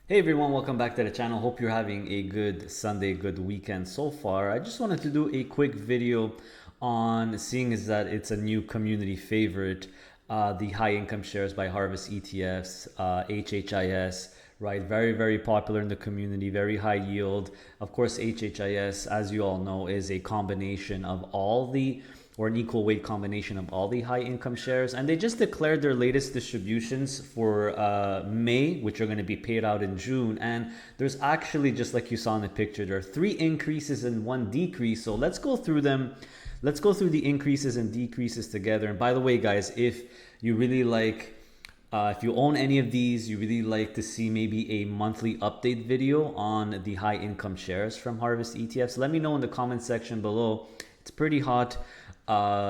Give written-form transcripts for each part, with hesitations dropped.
Hey everyone, welcome back to the channel. Hope you're having a good Sunday, good weekend so far. I just wanted to do a quick video on seeing as that it's a new community favorite, the high income shares by Harvest ETFs, HHIS, right? Very, very popular in the community, very high yield. Of course, HHIS, as you all know, is a combination of all the or an equal weight combination of all the high income shares. And they just declared their latest distributions for May, which are going to be paid out in June. And there's actually, just like you saw in the picture, there are 3 increases and 1 decrease. So let's go through them. Let's go through the increases and decreases together. And by the way, guys, if you really like if you own any of these, you really like to see maybe a monthly update video on the high income shares from Harvest ETFs, let me know in the comment section below. It's pretty hot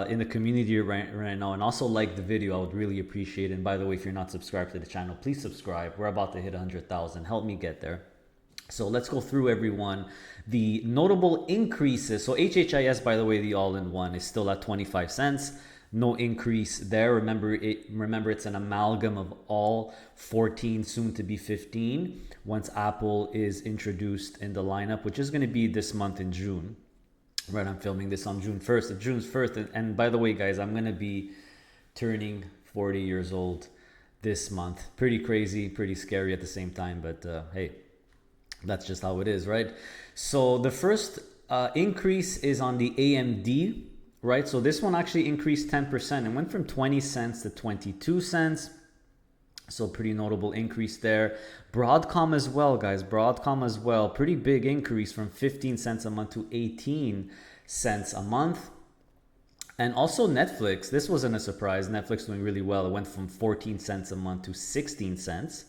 in the community right now. And also like the video, I would really appreciate it. And by the way, if you're not subscribed to the channel, please subscribe. We're about to hit 100,000. Help me get there. So let's go through everyone. The notable increases. So HHIS, by the way, the all-in-one is still at 25 cents. No increase there. Remember, it's an amalgam of all 14, soon to be 15, once Apple is introduced in the lineup, which is going to be this month in June. Right, I'm filming this on June 1st. June 1st, and by the way, guys, I'm going to be turning 40 years old this month. Pretty crazy, pretty scary at the same time, but hey, that's just how it is, right? So the first increase is on the AMD, right? So this one actually increased 10% and went from 20 cents to 22 cents. So pretty notable increase there. Broadcom as well, guys. Broadcom as well. Pretty big increase from 15 cents a month to 18 cents a month. And also Netflix. This wasn't a surprise. Netflix doing really well. It went from 14 cents a month to 16 cents.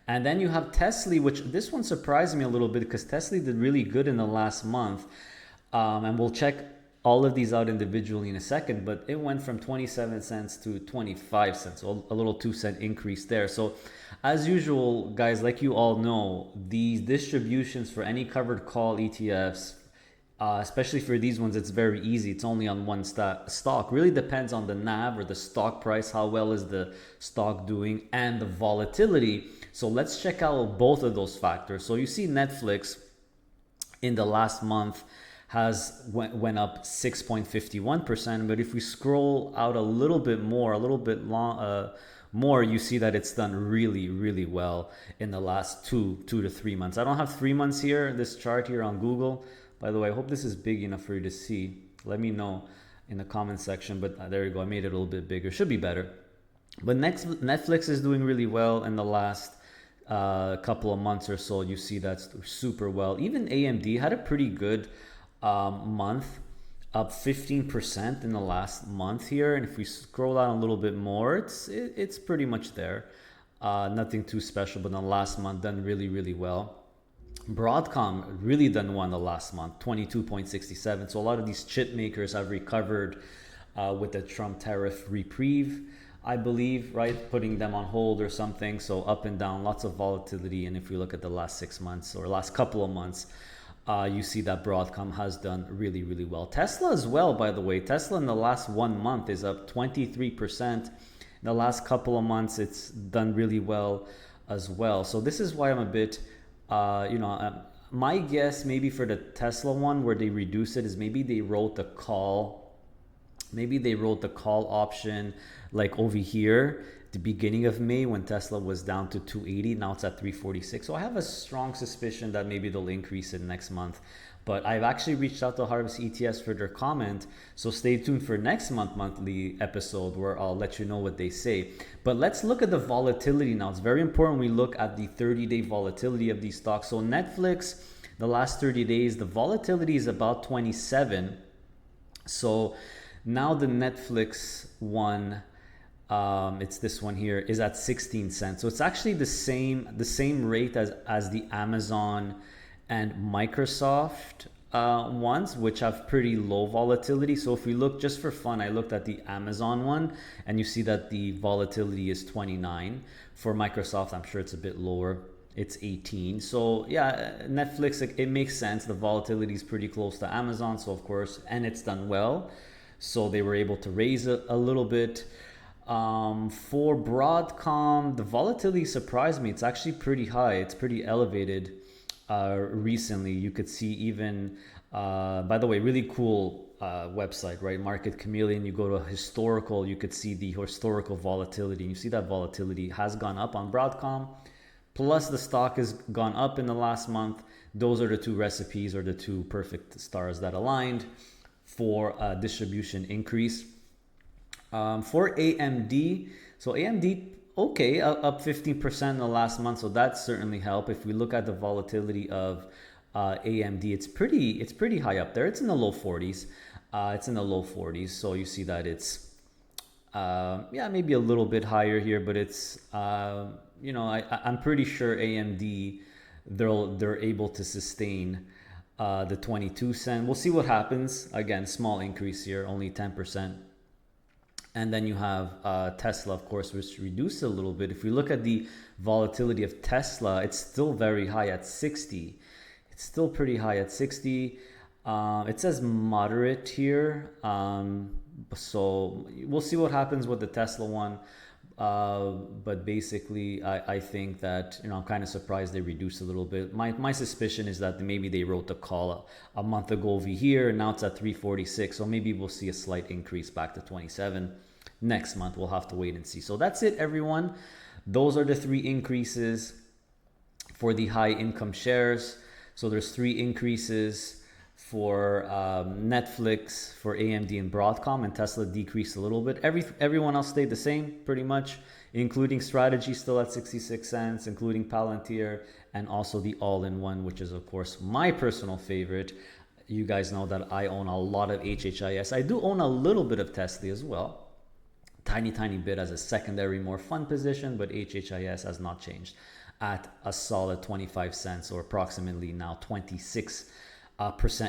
And then you have Tesla, which this one surprised me a little bit because Tesla did really good in the last month. And we'll check all of these out individually in a second, but it went from 27 cents to 25 cents, so a little 2 cent increase there. So as usual, guys, like you all know, these distributions for any covered call ETFs, especially for these ones, it's very easy. It's only on one stock. Really depends on the NAV or the stock price, how well is the stock doing, and the volatility. So let's check out both of those factors. So you see Netflix in the last month has went up 6.51%, but if we scroll out a little bit more, more, you see that it's done really, really well in the last 2 to 3 months. I don't have 3 months here, this chart here on Google. By the way, I hope this is big enough for you to see. Let me know in the comment section, but there you go. I made it a little bit bigger. Should be better. But Netflix is doing really well in the last couple of months or so. You see that's super well. Even AMD had a pretty good month, up 15% in the last month here. And if we scroll down a little bit more, it's pretty much there. Nothing too special, but in the last month done really, really well. Broadcom really done well in the last month, 22.67. So a lot of these chip makers have recovered with the Trump tariff reprieve, I believe, right? Putting them on hold or something. So up and down, lots of volatility. And if we look at the last 6 months or last couple of months, you see that Broadcom has done really, really well. Tesla as well, by the way. Tesla in the last 1 month is up 23%. In the last couple of months, it's done really well as well. So this is why I'm a bit, my guess maybe for the Tesla one where they reduce it is maybe they wrote the call. Maybe they wrote the call option like over here the beginning of May when Tesla was down to 280. Now it's at 346. So I have a strong suspicion that maybe they'll increase it next month. But I've actually reached out to Harvest ETFs for their comment. So stay tuned for next monthly episode where I'll let you know what they say. But let's look at the volatility now. It's very important we look at the 30-day volatility of these stocks. So Netflix, the last 30 days, the volatility is about 27. So now the Netflix one, it's this one here, is at 16 cents. So it's actually the same rate as the Amazon and Microsoft ones, which have pretty low volatility. So if we look, just for fun, I looked at the Amazon one and you see that the volatility is 29. For Microsoft, I'm sure it's a bit lower. It's 18. So yeah, Netflix, it makes sense. The volatility is pretty close to Amazon. So of course, and it's done well. So they were able to raise it a little bit. For Broadcom, the volatility surprised me. It's actually pretty high. It's pretty elevated recently. You could see even, by the way, really cool website, right? Market Chameleon. You go to historical, you could see the historical volatility. You see that volatility has gone up on Broadcom. Plus, the stock has gone up in the last month. Those are the two recipes or the two perfect stars that aligned for a distribution increase. For AMD, so AMD, okay, up 15% in the last month, so that certainly helped. If we look at the volatility of AMD, it's pretty high up there. It's in the low 40s. It's in the low 40s, so you see that it's yeah, maybe a little bit higher here, but it's I'm pretty sure AMD they're able to sustain the 22 cent. We'll see what happens. Again, small increase here, only 10%. And then you have Tesla, of course, which reduced a little bit. If we look at the volatility of Tesla, it's still very high at 60. It's still pretty high at 60. It says moderate here. So we'll see what happens with the Tesla one. But basically, I think that, I'm kind of surprised they reduced a little bit. My suspicion is that maybe they wrote the call a month ago over here, and now it's at 346. So maybe we'll see a slight increase back to 27 next month. We'll have to wait and see. So that's it, everyone. Those are the three increases for the high income shares. So there's three increases for Netflix, for AMD and Broadcom, and Tesla decreased a little bit. Everyone else stayed the same pretty much, including Strategy still at 66 cents, including Palantir, and also the all-in-one, which is of course my personal favorite. You guys know that I own a lot of HHIS. I do own a little bit of Tesla as well. Tiny bit as a secondary, more fun position, but HHIS has not changed at a solid 25 cents or approximately now 26%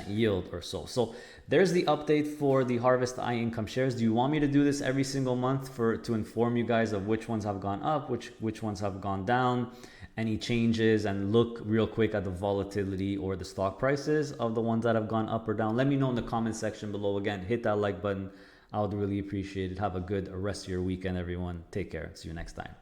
yield or so. So there's the update for the Harvest High Income shares. Do you want me to do this every single month to inform you guys of which ones have gone up, which ones have gone down, any changes, and look real quick at the volatility or the stock prices of the ones that have gone up or down? Let me know in the comment section below. Again, hit that like button. I would really appreciate it. Have a good rest of your weekend, everyone. Take care. See you next time.